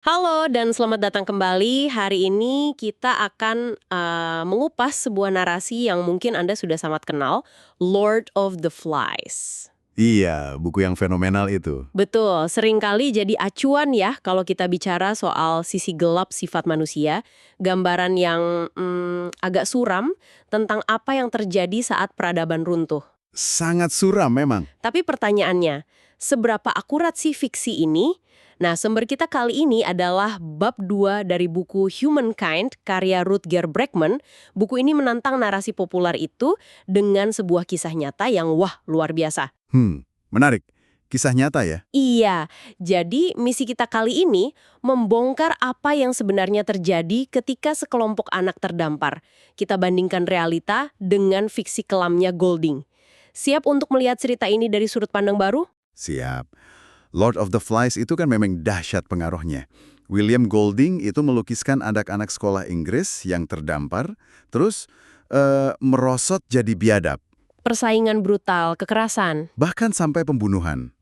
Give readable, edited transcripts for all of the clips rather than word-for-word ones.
Halo dan selamat datang kembali. Hari ini kita akan mengupas sebuah narasi yang mungkin Anda sudah sangat kenal, Lord of the Flies. Iya, buku yang fenomenal itu. Betul, seringkali jadi acuan ya kalau kita bicara soal sisi gelap sifat manusia, gambaran yang agak suram tentang apa yang terjadi saat peradaban runtuh. Sangat suram memang. Tapi pertanyaannya, seberapa akurat sih fiksi ini? Nah, sumber kita kali ini adalah bab 2 dari buku Humankind karya Rutger Bregman. Buku ini menantang narasi populer itu dengan sebuah kisah nyata yang luar biasa. Menarik. Kisah nyata ya? Iya, jadi misi kita kali ini membongkar apa yang sebenarnya terjadi ketika sekelompok anak terdampar. Kita bandingkan realita dengan fiksi kelamnya Golding. Siap untuk melihat cerita ini dari sudut pandang baru? Siap. Lord of the Flies itu kan memang dahsyat pengaruhnya. William Golding itu melukiskan anak-anak sekolah Inggris yang terdampar, terus merosot jadi biadab. Persaingan brutal, kekerasan. Bahkan sampai pembunuhan.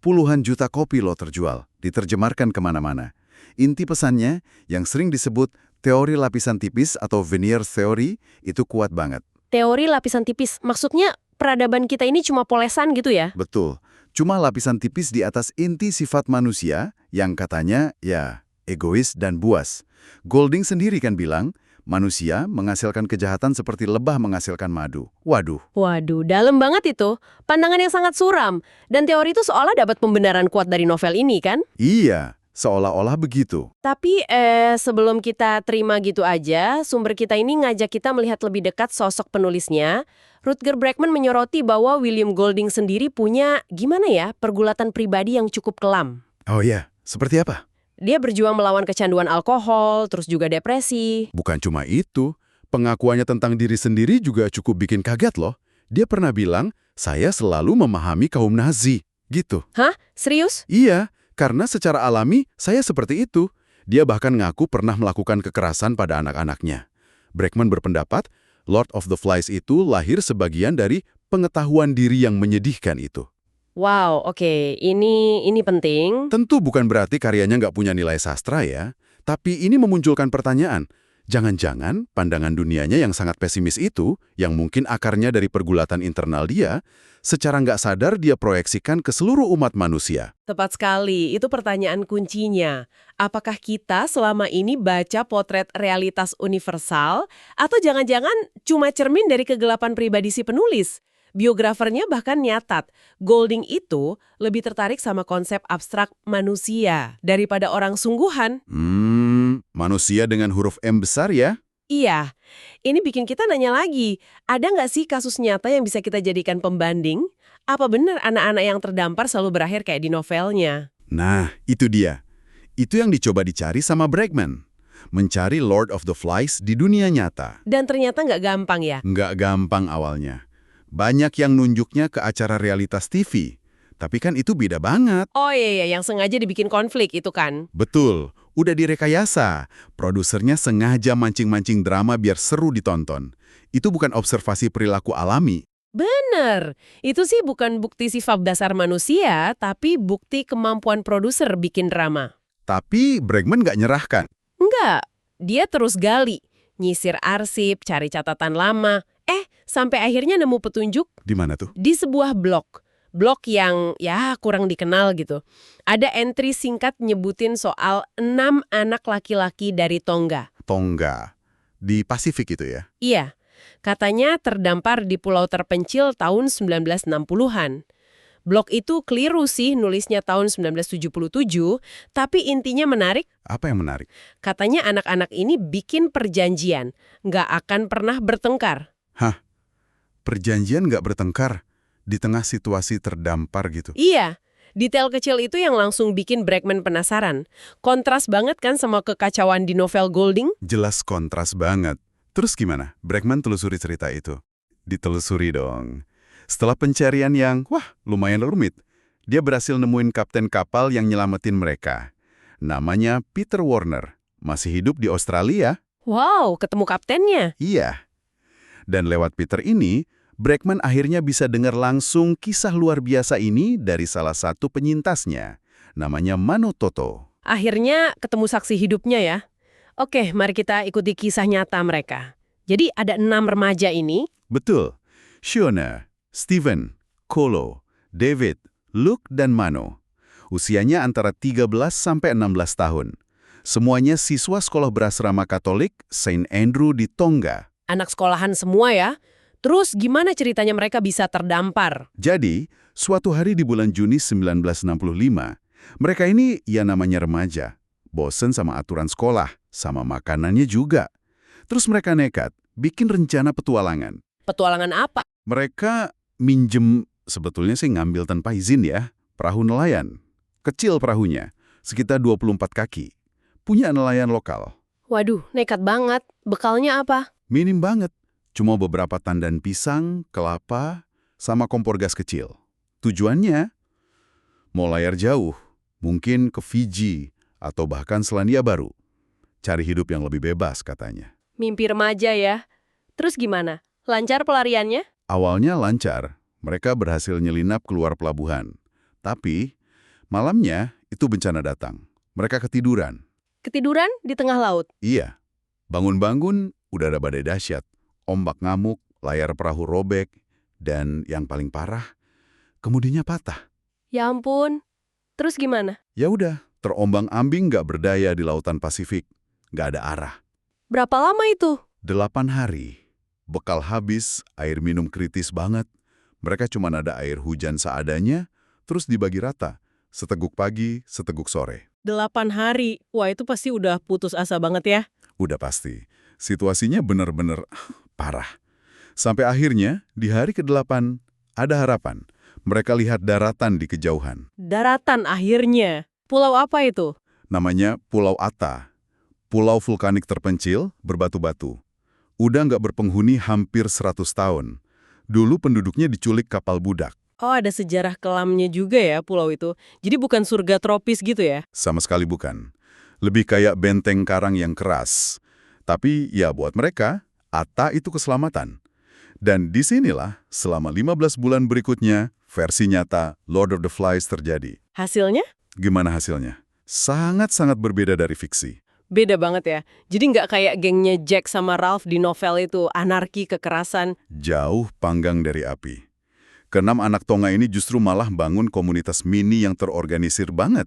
Puluhan juta kopi loh terjual, diterjemahkan kemana-mana. Inti pesannya, yang sering disebut teori lapisan tipis atau veneer theory, itu kuat banget. Teori lapisan tipis, maksudnya peradaban kita ini cuma polesan gitu ya? Betul. Cuma lapisan tipis di atas inti sifat manusia yang katanya, ya, egois dan buas. Golding sendiri kan bilang, manusia menghasilkan kejahatan seperti lebah menghasilkan madu. Waduh. Waduh, dalam banget itu. Pandangan yang sangat suram. Dan teori itu seolah dapat pembenaran kuat dari novel ini kan? Iya, seolah-olah begitu. Tapi sebelum kita terima gitu aja, sumber kita ini ngajak kita melihat lebih dekat sosok penulisnya. Rutger Bregman menyoroti bahwa William Golding sendiri punya, gimana ya, pergulatan pribadi yang cukup kelam. Oh ya, seperti apa? Dia berjuang melawan kecanduan alkohol, terus juga depresi. Bukan cuma itu, pengakuannya tentang diri sendiri juga cukup bikin kaget loh. Dia pernah bilang, saya selalu memahami kaum Nazi, gitu. Hah? Serius? Iya, karena secara alami saya seperti itu. Dia bahkan ngaku pernah melakukan kekerasan pada anak-anaknya. Bregman berpendapat, Lord of the Flies itu lahir sebagian dari pengetahuan diri yang menyedihkan itu. Wow, oke. Ini penting. Tentu bukan berarti karyanya nggak punya nilai sastra ya, tapi ini memunculkan pertanyaan. Jangan-jangan pandangan dunianya yang sangat pesimis itu, yang mungkin akarnya dari pergulatan internal dia, secara nggak sadar dia proyeksikan ke seluruh umat manusia. Tepat sekali, itu pertanyaan kuncinya. Apakah kita selama ini baca potret realitas universal, atau jangan-jangan cuma cermin dari kegelapan pribadi si penulis? Biografernya bahkan nyatat, Golding itu lebih tertarik sama konsep abstrak manusia daripada orang sungguhan. Manusia dengan huruf M besar ya? Iya, ini bikin kita nanya lagi, ada nggak sih kasus nyata yang bisa kita jadikan pembanding? Apa benar anak-anak yang terdampar selalu berakhir kayak di novelnya? Nah, itu dia. Itu yang dicoba dicari sama Bregman. Mencari Lord of the Flies di dunia nyata. Dan ternyata nggak gampang ya? Nggak gampang awalnya. Banyak yang nunjuknya ke acara realitas TV. Tapi kan itu beda banget. Oh iya, yang sengaja dibikin konflik itu kan? Betul, udah direkayasa. Produsernya sengaja mancing-mancing drama biar seru ditonton. Itu bukan observasi perilaku alami. Bener, itu sih bukan bukti sifat dasar manusia, tapi bukti kemampuan produser bikin drama. Tapi Bregman nggak nyerahkan. Enggak, dia terus gali, nyisir arsip, cari catatan lama. Sampai akhirnya nemu petunjuk Di mana tuh? di sebuah blog. Blog yang ya kurang dikenal gitu. Ada entry singkat nyebutin soal 6 anak laki-laki dari Tonga. Tonga. Di Pasifik itu ya? Iya, katanya terdampar di pulau terpencil tahun 1960-an. Blog itu keliru sih nulisnya tahun 1977, tapi intinya menarik. Apa yang menarik? Katanya anak-anak ini bikin perjanjian, nggak akan pernah bertengkar. Hah? Perjanjian nggak bertengkar di tengah situasi terdampar gitu? Iya, detail kecil itu yang langsung bikin Bregman penasaran. Kontras banget kan sama kekacauan di novel Golding? Jelas kontras banget. Terus gimana? Bregman telusuri cerita itu? Ditelusuri dong. Setelah pencarian yang, lumayan rumit, dia berhasil nemuin kapten kapal yang nyelamatin mereka. Namanya Peter Warner. Masih hidup di Australia. Wow, ketemu kaptennya. Iya. Dan lewat Peter ini, Bregman akhirnya bisa dengar langsung kisah luar biasa ini dari salah satu penyintasnya. Namanya Mano Toto. Akhirnya ketemu saksi hidupnya ya. Oke, mari kita ikuti kisah nyata mereka. Jadi ada 6 remaja ini. Betul. Shona, Steven, Kolo, David, Luke, dan Mano. Usianya antara 13 sampai 16 tahun. Semuanya siswa sekolah berasrama Katolik Saint Andrew di Tonga. Anak sekolahan semua ya. Terus gimana ceritanya mereka bisa terdampar? Jadi, suatu hari di bulan Juni 1965, mereka ini ya namanya remaja. Bosen sama aturan sekolah, sama makanannya juga. Terus mereka nekat, bikin rencana petualangan. Petualangan apa? Mereka minjem, sebetulnya sih ngambil tanpa izin ya, perahu nelayan. Kecil perahunya, sekitar 24 kaki. Punya nelayan lokal. Waduh, nekat banget. Bekalnya apa? Minim banget. Cuma beberapa tandan pisang, kelapa, sama kompor gas kecil. Tujuannya? Mau layar jauh, mungkin ke Fiji, atau bahkan Selandia Baru. Cari hidup yang lebih bebas katanya. Mimpi remaja ya. Terus gimana? Lancar pelariannya? Awalnya lancar, mereka berhasil nyelinap keluar pelabuhan. Tapi, malamnya itu bencana datang. Mereka ketiduran. Ketiduran di tengah laut. Iya, bangun-bangun udah ada badai dahsyat. Ombak ngamuk, layar perahu robek, dan yang paling parah, kemudinya patah. Ya ampun. Terus gimana? Ya udah, terombang-ambing nggak berdaya di lautan Pasifik. Nggak ada arah. Berapa lama itu? 8 hari. Bekal habis, air minum kritis banget. Mereka cuma ada air hujan seadanya, terus dibagi rata. Seteguk pagi, seteguk sore. 8 hari. Wah, itu pasti udah putus asa banget ya. Udah pasti. Situasinya bener-bener parah. Sampai akhirnya, di hari ke-8, ada harapan. Mereka lihat daratan di kejauhan. Daratan akhirnya. Pulau apa itu? Namanya Pulau Ata. Pulau vulkanik terpencil, berbatu-batu. Udah nggak berpenghuni hampir 100 tahun. Dulu penduduknya diculik kapal budak. Oh, ada sejarah kelamnya juga ya pulau itu. Jadi bukan surga tropis gitu ya? Sama sekali bukan. Lebih kayak benteng karang yang keras. Tapi ya buat mereka, Ata itu keselamatan. Dan disinilah, selama 15 bulan berikutnya, versi nyata Lord of the Flies terjadi. Hasilnya? Gimana hasilnya? Sangat-sangat berbeda dari fiksi. Beda banget ya. Jadi nggak kayak gengnya Jack sama Ralph di novel itu, anarki, kekerasan. Jauh panggang dari api. Keenam anak Tonga ini justru malah bangun komunitas mini yang terorganisir banget.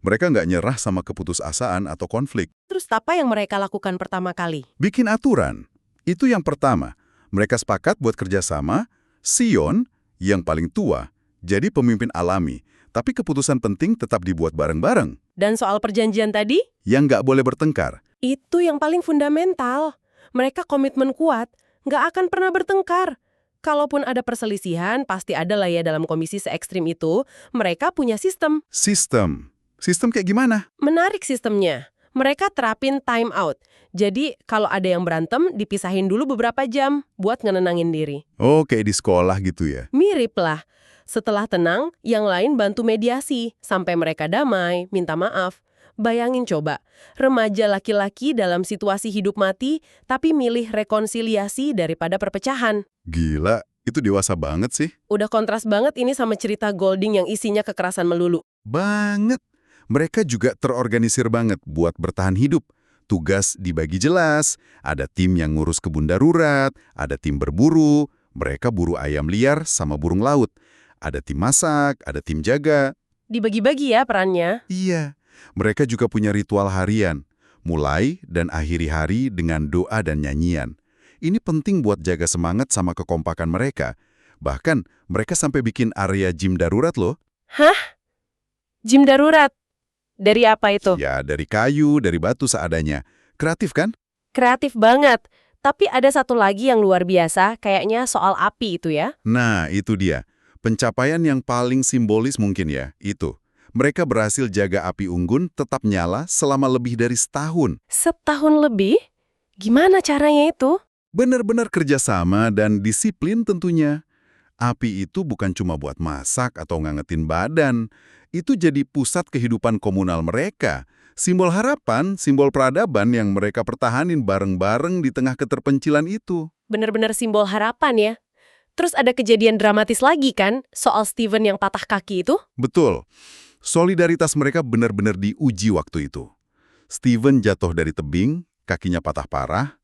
Mereka nggak nyerah sama keputusasaan atau konflik. Terus apa yang mereka lakukan pertama kali? Bikin aturan. Itu yang pertama. Mereka sepakat buat kerjasama. Sion, yang paling tua, jadi pemimpin alami. Tapi keputusan penting tetap dibuat bareng-bareng. Dan soal perjanjian tadi? Yang nggak boleh bertengkar. Itu yang paling fundamental. Mereka komitmen kuat, nggak akan pernah bertengkar. Kalaupun ada perselisihan, pasti ada lah ya dalam komisi se-ekstrim itu. Mereka punya sistem. Sistem. Sistem kayak gimana? Menarik sistemnya. Mereka terapin time out. Jadi kalau ada yang berantem, dipisahin dulu beberapa jam buat ngenenangin diri. Oh, kayak di sekolah gitu ya? Mirip lah. Setelah tenang, yang lain bantu mediasi. Sampai mereka damai, minta maaf. Bayangin coba, remaja laki-laki dalam situasi hidup mati, tapi milih rekonsiliasi daripada perpecahan. Gila, itu dewasa banget sih. Udah kontras banget ini sama cerita Golding yang isinya kekerasan melulu. Banget. Mereka juga terorganisir banget buat bertahan hidup. Tugas dibagi jelas, ada tim yang ngurus kebun darurat, ada tim berburu, mereka buru ayam liar sama burung laut. Ada tim masak, ada tim jaga. Dibagi-bagi ya perannya. Iya, mereka juga punya ritual harian. Mulai dan akhiri hari dengan doa dan nyanyian. Ini penting buat jaga semangat sama kekompakan mereka. Bahkan, mereka sampai bikin area gym darurat loh. Hah? Gym darurat? Dari apa itu? Ya, dari kayu, dari batu seadanya. Kreatif kan? Kreatif banget. Tapi ada satu lagi yang luar biasa, kayaknya soal api itu ya. Nah, itu dia. Pencapaian yang paling simbolis mungkin ya, itu. Mereka berhasil jaga api unggun tetap nyala selama lebih dari setahun. Setahun lebih? Gimana caranya itu? Benar-benar kerjasama dan disiplin tentunya. Api itu bukan cuma buat masak atau ngangetin badan. Itu jadi pusat kehidupan komunal mereka. Simbol harapan, simbol peradaban yang mereka pertahanin bareng-bareng di tengah keterpencilan itu. Bener-bener simbol harapan ya. Terus ada kejadian dramatis lagi kan, soal Steven yang patah kaki itu? Betul. Solidaritas mereka benar-benar diuji waktu itu. Steven jatuh dari tebing, kakinya patah parah.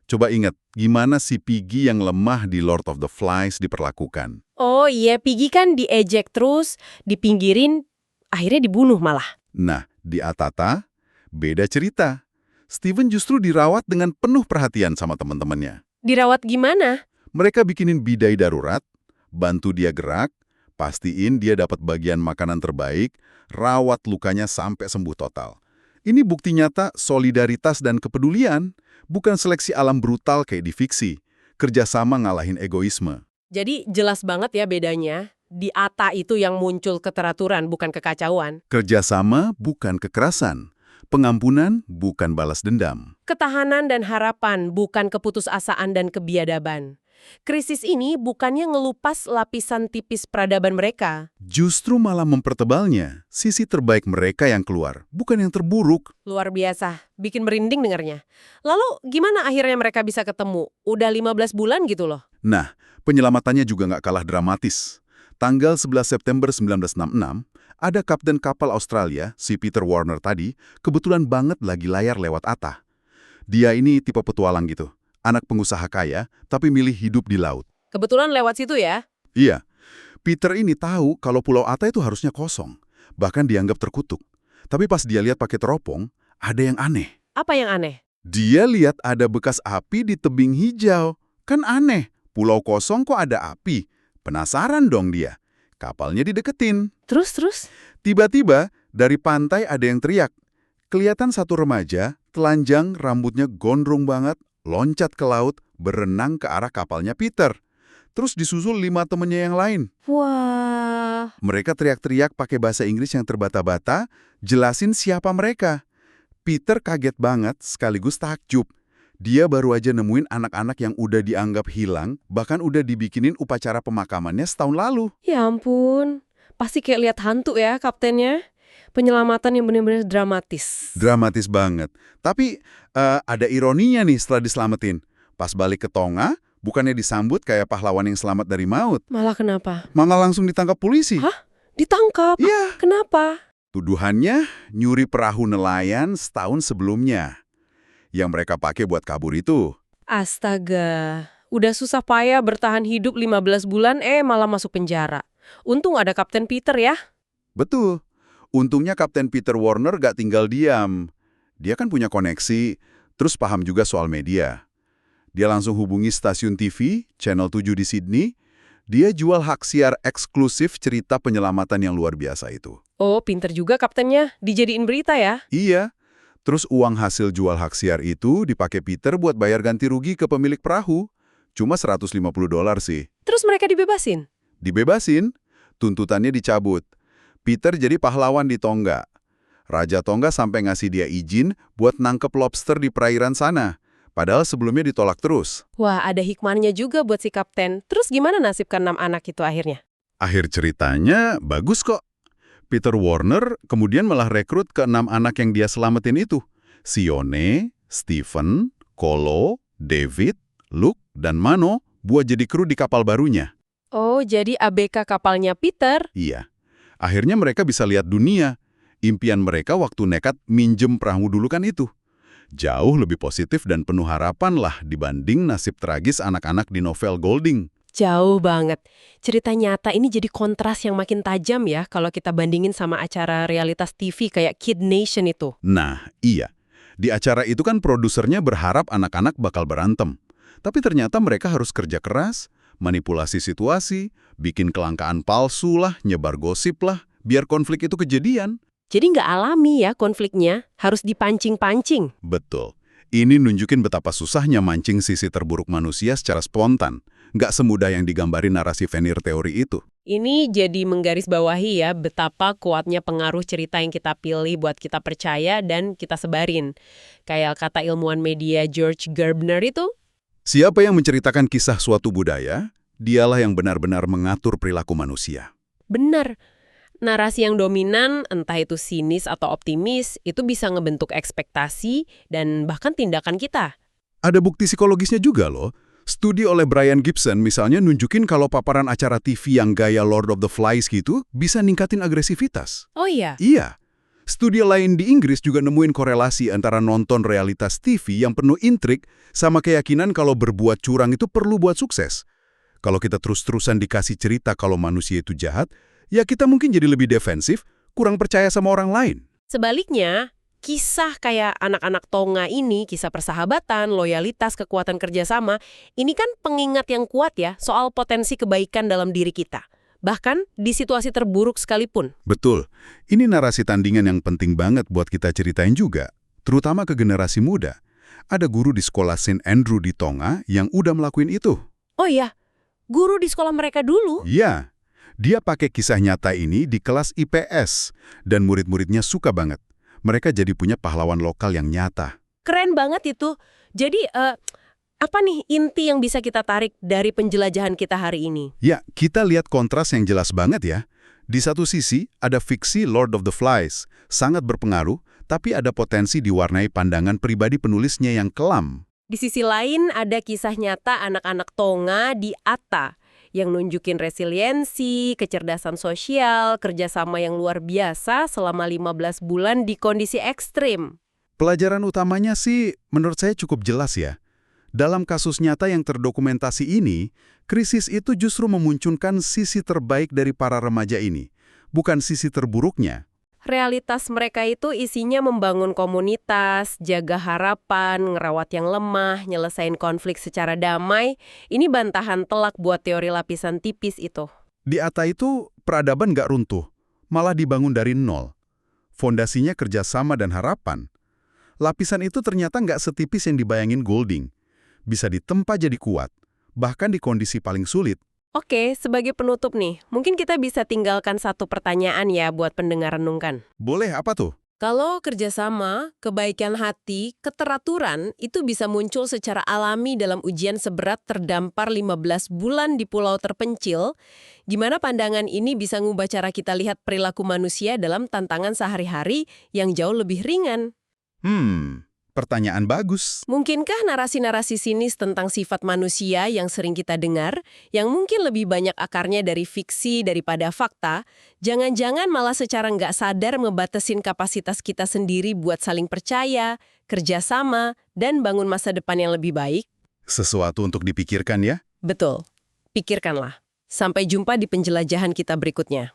Coba ingat, gimana si Piggy yang lemah di Lord of the Flies diperlakukan. Oh iya, Piggy kan diejek terus, dipinggirin, akhirnya dibunuh malah. Nah, di Atata, beda cerita. Steven justru dirawat dengan penuh perhatian sama teman-temannya. Dirawat gimana? Mereka bikinin bidai darurat, bantu dia gerak, pastiin dia dapat bagian makanan terbaik, rawat lukanya sampai sembuh total. Ini bukti nyata solidaritas dan kepedulian, bukan seleksi alam brutal kayak di fiksi. Kerjasama ngalahin egoisme. Jadi jelas banget ya bedanya. Di Atta itu yang muncul keteraturan, bukan kekacauan. Kerjasama bukan kekerasan. Pengampunan bukan balas dendam. Ketahanan dan harapan, bukan keputusasaan dan kebiadaban. Krisis ini bukannya ngelupas lapisan tipis peradaban mereka. Justru malah mempertebalnya, sisi terbaik mereka yang keluar, bukan yang terburuk. Luar biasa, bikin merinding dengarnya. Lalu gimana akhirnya mereka bisa ketemu? Udah 15 bulan gitu loh. Nah, penyelamatannya juga nggak kalah dramatis. Tanggal 11 September 1966, ada kapten kapal Australia, si Peter Warner tadi, kebetulan banget lagi layar lewat Atta. Dia ini tipe petualang gitu. Anak pengusaha kaya, tapi milih hidup di laut. Kebetulan lewat situ ya? Iya, Peter ini tahu kalau Pulau Atta itu harusnya kosong, bahkan dianggap terkutuk. Tapi pas dia lihat pakai teropong, ada yang aneh. Apa yang aneh? Dia lihat ada bekas api di tebing hijau. Kan aneh, pulau kosong kok ada api? Penasaran dong dia. Kapalnya dideketin. Terus? Tiba-tiba, dari pantai ada yang teriak. Kelihatan satu remaja, telanjang, rambutnya gondrong banget, loncat ke laut, berenang ke arah kapalnya Peter. Terus disusul 5 temennya yang lain. Wah. Mereka teriak-teriak pakai bahasa Inggris yang terbata-bata, jelasin siapa mereka. Peter kaget banget sekaligus takjub. Dia baru aja nemuin anak-anak yang udah dianggap hilang, bahkan udah dibikinin upacara pemakamannya setahun lalu. Ya ampun. Pasti kayak lihat hantu ya kaptennya. Penyelamatan yang benar-benar dramatis. Dramatis banget. Tapi ada ironinya nih setelah diselamatin. Pas balik ke Tonga, bukannya disambut kayak pahlawan yang selamat dari maut. Malah kenapa? Malah langsung ditangkap polisi. Hah? Ditangkap? Iya. Kenapa? Tuduhannya nyuri perahu nelayan setahun sebelumnya. Yang mereka pakai buat kabur itu. Astaga. Udah susah payah bertahan hidup 15 bulan, malah masuk penjara. Untung ada Kapten Peter ya. Betul. Untungnya Kapten Peter Warner gak tinggal diam. Dia kan punya koneksi, terus paham juga soal media. Dia langsung hubungi stasiun TV, Channel 7 di Sydney. Dia jual hak siar eksklusif cerita penyelamatan yang luar biasa itu. Oh, pinter juga kaptennya. Dijadiin berita ya? Iya. Terus uang hasil jual hak siar itu dipakai Peter buat bayar ganti rugi ke pemilik perahu. Cuma $150 sih. Terus mereka dibebasin? Dibebasin, tuntutannya dicabut. Peter jadi pahlawan di Tonga. Raja Tonga sampai ngasih dia izin buat nangkep lobster di perairan sana. Padahal sebelumnya ditolak terus. Wah, ada hikmahnya juga buat si kapten. Terus gimana nasib ke-6 anak itu akhirnya? Akhir ceritanya bagus kok. Peter Warner kemudian malah rekrut ke-6 anak yang dia selamatin itu. Sione, Stephen, Kolo, David, Luke, dan Mano buat jadi kru di kapal barunya. Oh, jadi ABK kapalnya Peter? Iya. Akhirnya mereka bisa lihat dunia. Impian mereka waktu nekat minjem perahu dulu kan itu. Jauh lebih positif dan penuh harapan lah dibanding nasib tragis anak-anak di novel Golding. Jauh banget. Cerita nyata ini jadi kontras yang makin tajam ya kalau kita bandingin sama acara realitas TV kayak Kid Nation itu. Nah, iya. Di acara itu kan produsernya berharap anak-anak bakal berantem. Tapi ternyata mereka harus kerja keras, manipulasi situasi, bikin kelangkaan palsu lah, nyebar gosip lah, biar konflik itu kejadian. Jadi nggak alami ya konfliknya, harus dipancing-pancing. Betul. Ini nunjukin betapa susahnya mancing sisi terburuk manusia secara spontan. Nggak semudah yang digambarin narasi Venir teori itu. Ini jadi menggarisbawahi ya betapa kuatnya pengaruh cerita yang kita pilih buat kita percaya dan kita sebarin. Kayak kata ilmuwan media George Gerbner itu. Siapa yang menceritakan kisah suatu budaya, dialah yang benar-benar mengatur perilaku manusia. Benar. Narasi yang dominan, entah itu sinis atau optimis, itu bisa ngebentuk ekspektasi dan bahkan tindakan kita. Ada bukti psikologisnya juga loh. Studi oleh Brian Gibson misalnya nunjukin kalau paparan acara TV yang gaya Lord of the Flies gitu bisa ningkatin agresivitas. Oh iya? Iya. Studi lain di Inggris juga nemuin korelasi antara nonton realitas TV yang penuh intrik sama keyakinan kalau berbuat curang itu perlu buat sukses. Kalau kita terus-terusan dikasih cerita kalau manusia itu jahat, ya kita mungkin jadi lebih defensif, kurang percaya sama orang lain. Sebaliknya, kisah kayak anak-anak Tonga ini, kisah persahabatan, loyalitas, kekuatan kerjasama, ini kan pengingat yang kuat ya soal potensi kebaikan dalam diri kita. Bahkan di situasi terburuk sekalipun. Betul. Ini narasi tandingan yang penting banget buat kita ceritain juga, terutama ke generasi muda. Ada guru di sekolah St. Andrew di Tonga yang udah melakuin itu. Oh iya, guru di sekolah mereka dulu? Iya, dia pakai kisah nyata ini di kelas IPS, dan murid-muridnya suka banget. Mereka jadi punya pahlawan lokal yang nyata. Keren banget itu. Jadi, apa nih inti yang bisa kita tarik dari penjelajahan kita hari ini? Ya, kita lihat kontras yang jelas banget ya. Di satu sisi, ada fiksi Lord of the Flies, sangat berpengaruh, tapi ada potensi diwarnai pandangan pribadi penulisnya yang kelam. Di sisi lain, ada kisah nyata anak-anak Tonga di Atta yang nunjukin resiliensi, kecerdasan sosial, kerjasama yang luar biasa selama 15 bulan di kondisi ekstrim. Pelajaran utamanya sih menurut saya cukup jelas ya. Dalam kasus nyata yang terdokumentasi ini, krisis itu justru memunculkan sisi terbaik dari para remaja ini, bukan sisi terburuknya. Realitas mereka itu isinya membangun komunitas, jaga harapan, ngerawat yang lemah, nyelesain konflik secara damai. Ini bantahan telak buat teori lapisan tipis itu. Di Atta itu, peradaban nggak runtuh, malah dibangun dari nol. Fondasinya kerjasama dan harapan. Lapisan itu ternyata nggak setipis yang dibayangin Golding. Bisa ditempa jadi kuat, bahkan di kondisi paling sulit. Oke, sebagai penutup nih, mungkin kita bisa tinggalkan satu pertanyaan ya buat pendengar renungkan. Boleh, apa tuh? Kalau kerjasama, kebaikan hati, keteraturan itu bisa muncul secara alami dalam ujian seberat terdampar 15 bulan di pulau terpencil, gimana pandangan ini bisa ngubah cara kita lihat perilaku manusia dalam tantangan sehari-hari yang jauh lebih ringan? Pertanyaan bagus. Mungkinkah narasi-narasi sinis tentang sifat manusia yang sering kita dengar, yang mungkin lebih banyak akarnya dari fiksi daripada fakta, jangan-jangan malah secara nggak sadar ngebatasin kapasitas kita sendiri buat saling percaya, kerjasama, dan bangun masa depan yang lebih baik? Sesuatu untuk dipikirkan ya. Betul. Pikirkanlah. Sampai jumpa di penjelajahan kita berikutnya.